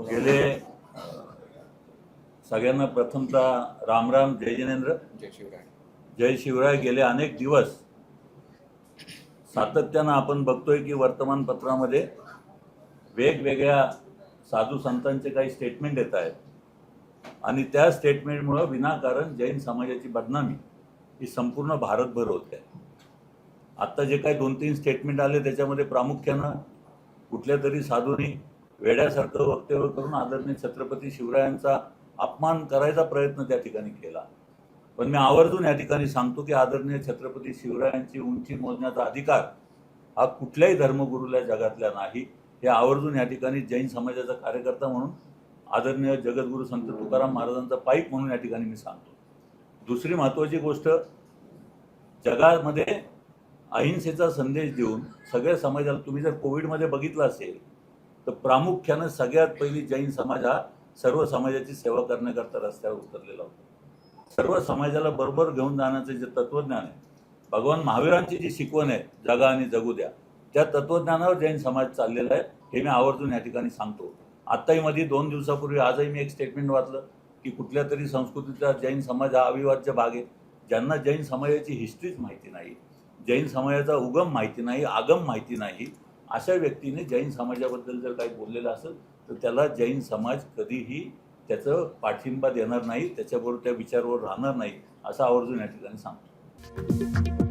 गेले सगळ्यांना प्रथमतः रामराम, जय जिनेंद्र, जय शिवराय. जय शिवराय. गेले अनेक दिवस सातत्यानं आपण बघतोय की वर्तमानपत्रामध्ये वेगवेगळ्या साधू संतांचे काही स्टेटमेंट येत आहेत आणि त्या स्टेटमेंटमुळे विनाकारण जैन समाजाची बदनामी ही संपूर्ण भारतभर होते. आत्ता जे काही 2-3 स्टेटमेंट आले त्याच्यामध्ये प्रामुख्यानं कुठल्या तरी साधूंनी वेड्यासारखं वक्तव्य करून आदरणीय छत्रपती शिवरायांचा अपमान करायचा प्रयत्न त्या ठिकाणी केला. पण मी आवर्जून या ठिकाणी सांगतो की आदरणीय छत्रपती शिवरायांची उंची मोजण्याचा अधिकार हा कुठल्याही धर्मगुरूला जगातल्या नाही. हे आवर्जून या ठिकाणी जैन समाजाचा कार्यकर्ता म्हणून आदरणीय जगद्गुरू संत तुकाराम महाराजांचा पाईक म्हणून या ठिकाणी मी सांगतो. दुसरी महत्त्वाची गोष्ट, जगामध्ये अहिंसेचा संदेश देऊन सगळ्या समाजाला, तुम्ही जर कोविडमध्ये बघितलं असेल तर प्रामुख्यानं सगळ्यात पहिली जैन समाज हा सर्व समाजाची सेवा करण्याकरता रस्त्यावर उतरलेला होता. सर्व समाजाला बरोबर घेऊन जाण्याचं जे तत्वज्ञान आहे, भगवान महावीरांची जी शिकवण आहे, जगा आणि जगू द्या, त्या तत्वज्ञानावर जैन समाज चाललेला आहे. हे मी आवर्जून या ठिकाणी सांगतो. आत्ताही मध्ये 2 दिवसापूर्वी आजही मी एक स्टेटमेंट वाचलं की कुठल्या तरी संस्कृतीचा जैन समाज हा अविभाज्य भाग आहे. ज्यांना जैन समाजाची हिस्ट्रीच माहिती नाही, जैन समाजाचा उगम माहिती नाही, आगम माहिती नाही, अशा व्यक्तीने जैन समाजाबद्दल जर काही बोललेलं असेल तर त्याला जैन समाज कधीही त्याचं पाठिंबा देणार नाही, त्याच्याबरोबर त्या विचारावर राहणार नाही, असं आवर्जून या ठिकाणी सांगतो.